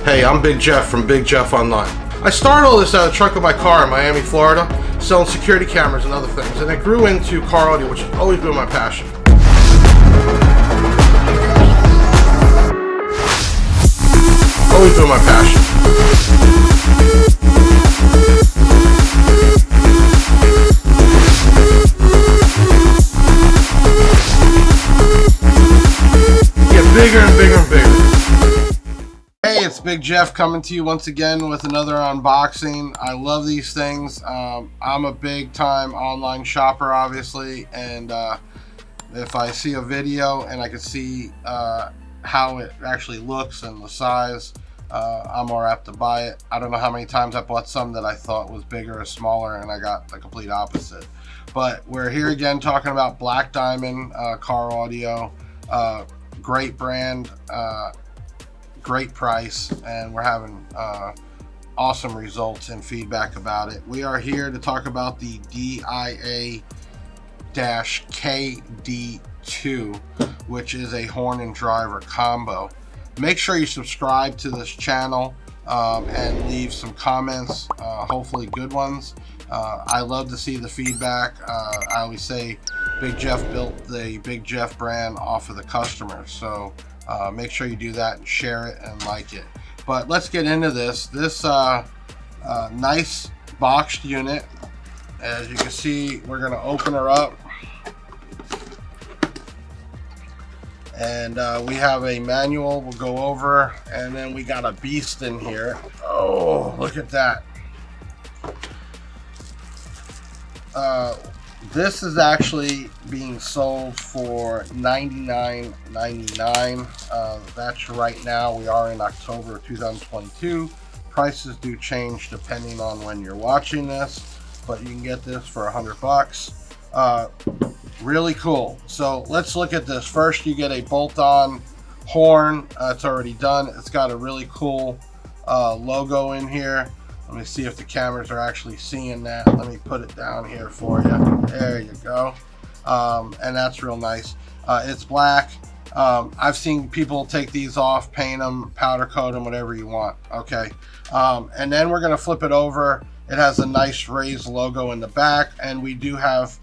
Hey, I'm Big Jeff from Big Jeff Online. I started all this out of the trunk of my car in Miami, Florida, selling security cameras and other things, and it grew into car audio, which has always been my passion. Always been my passion. Get bigger and bigger and bigger. Hey, it's Big Jeff coming to you once again with another unboxing. I love these things. I'm a big time online shopper, obviously, and if I see a video and I can see how it actually looks and the size, I'm more apt to buy it. I don't know how many times I bought some that I thought was bigger or smaller and I got the complete opposite. But we're here again talking about Black Diamond car audio. Great brand, great price, and we're having awesome results and feedback about it. We are here to talk about the DIA-KD2, which is a horn and driver combo. Make sure you subscribe to this channel and leave some comments, hopefully good ones. I love to see the feedback. I always say Big Jeff built the Big Jeff brand off of the customers, so make sure you do that and share it and like it. But let's get into this. This nice boxed unit. As you can see, we're going to open her up. And we have a manual we'll go over, and then we got a beast in here. Oh, look at that. This is actually being sold for $99.99. That's right now. We are in October of 2022. Prices do change depending on when you're watching this, but you can get this for $100. Really cool. So let's look at this. First, you get a bolt-on horn. It's already done. It's got a really cool logo in here. Let me see if the cameras are actually seeing that. Let me put it down here for you. There you go. And that's real nice. It's black. I've seen people take these off, paint them, powder coat them, whatever you want. Okay. And then we're going to flip it over. It has a nice raised logo in the back, and we do have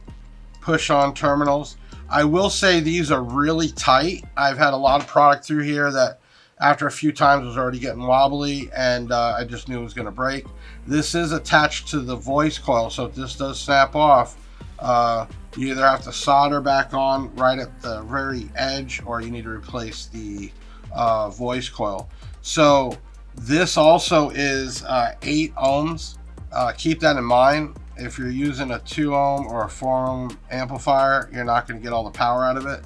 push-on terminals. I will say these are really tight. I've had a lot of product through here that after a few times was already getting wobbly, and I just knew it was going to break. This is attached to the voice coil, so if this does snap off, you either have to solder back on right at the very edge, or you need to replace the voice coil. So this also is 8 ohms. Keep that in mind. If you're using a 2 ohm or a 4 ohm amplifier, you're not going to get all the power out of it.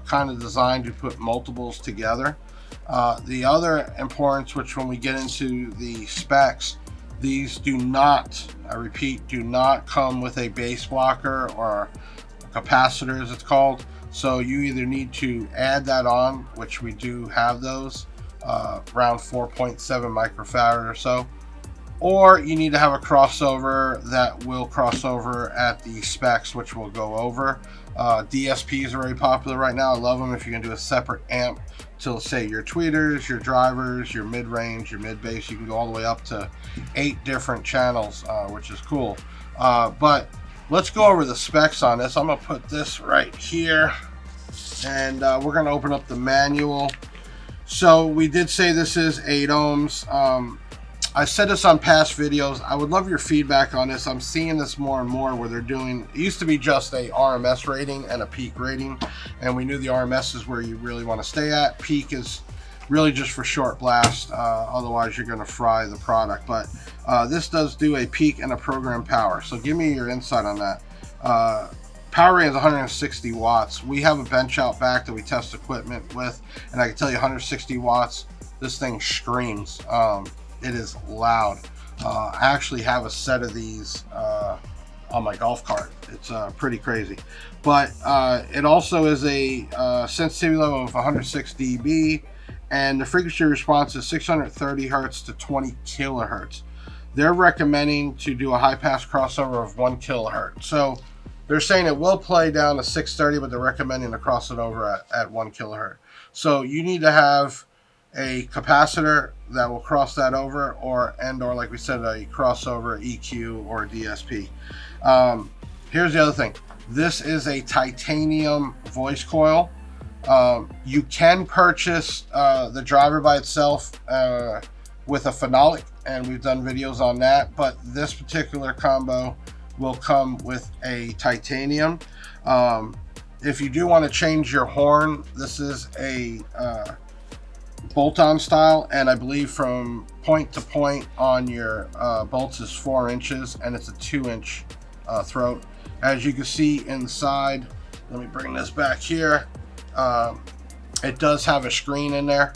Kind of designed to put multiples together. The other importance, which when we get into the specs, these do not, I repeat, do not come with a bass blocker or a capacitor as it's called. So you either need to add that on, which we do have those, around 4.7 microfarad or so, or you need to have a crossover that will cross over at the specs, which we'll go over. DSPs are very popular right now. I love them if you can do a separate amp to, say, your tweeters, your drivers, your mid-range, your mid-bass. You can go all the way up to 8 different channels, which is cool. But let's go over the specs on this. I'm going to put this right here, and we're going to open up the manual. So we did say this is 8 ohms. I said this on past videos. I would love your feedback on this. I'm seeing this more and more where they're doing, it used to be just a RMS rating and a peak rating, and we knew the RMS is where you really want to stay at. Peak is really just for short blast, otherwise you're going to fry the product. But this does do a peak and a program power. So give me your insight on that. Power rating is 160 watts. We have a bench out back that we test equipment with, and I can tell you 160 watts, this thing screams. It is loud. I actually have a set of these on my golf cart. It's pretty crazy. But it also is a sensitivity level of 106 dB, and the frequency response is 630 hertz to 20 kilohertz. They're recommending to do a high pass crossover of 1 kilohertz. So they're saying it will play down to 630, but they're recommending to cross it over at 1 kilohertz. So you need to have a capacitor that will cross that over, or like we said, a crossover EQ or DSP. Here's the other thing. This is a titanium voice coil. You can purchase the driver by itself with a phenolic, and we've done videos on that, but this particular combo will come with a titanium. If you do want to change your horn, this is a bolt-on style, and I believe from point to point on your bolts is 4 inches, and it's a 2-inch throat. As you can see inside, let me bring this back here, it does have a screen in there,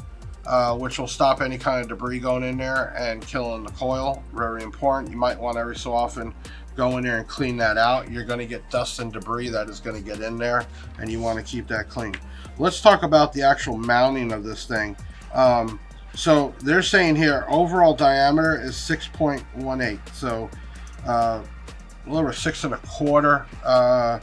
which will stop any kind of debris going in there and killing the coil. Very important. You might want every so often go in there and clean that out. You're going to get dust and debris that is going to get in there, and you want to keep that clean. Let's talk about the actual mounting of this thing. So they're saying here overall diameter is 6.18, so a little over 6 1/4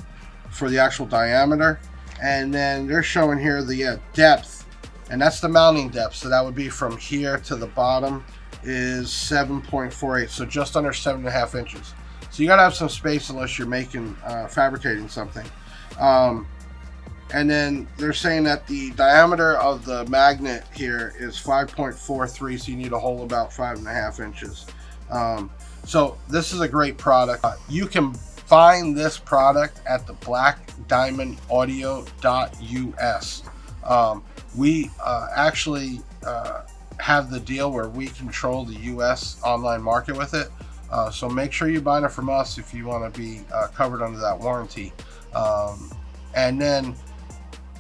for the actual diameter. And then they're showing here the depth, and that's the mounting depth, so that would be from here to the bottom is 7.48, so just under 7.5 inches. So you gotta have some space unless you're making fabricating something. And then they're saying that the diameter of the magnet here is 5.43, so you need a hole about 5.5 inches. So this is a great product. You can find this product at the blackdiamondaudio.us. We actually have the deal where we control the US online market with it. So make sure you're buying it from us if you want to be covered under that warranty. And then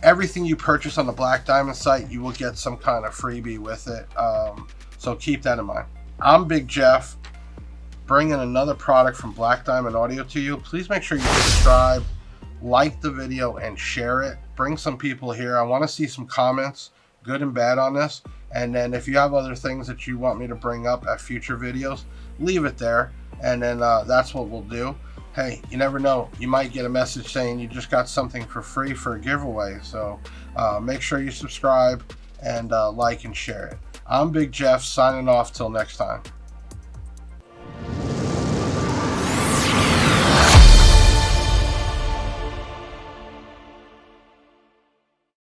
everything you purchase on the Black Diamond site, you will get some kind of freebie with it. So keep that in mind. I'm Big Jeff, bringing another product from Black Diamond Audio to you. Please make sure you subscribe, like the video, and share it. Bring some people here. I want to see some comments, good and bad, on this. And then if you have other things that you want me to bring up at future videos, leave it there, and then that's what we'll do. Hey, you never know, you might get a message saying you just got something for free for a giveaway. So make sure you subscribe and like and share it. I'm Big Jeff, signing off till next time.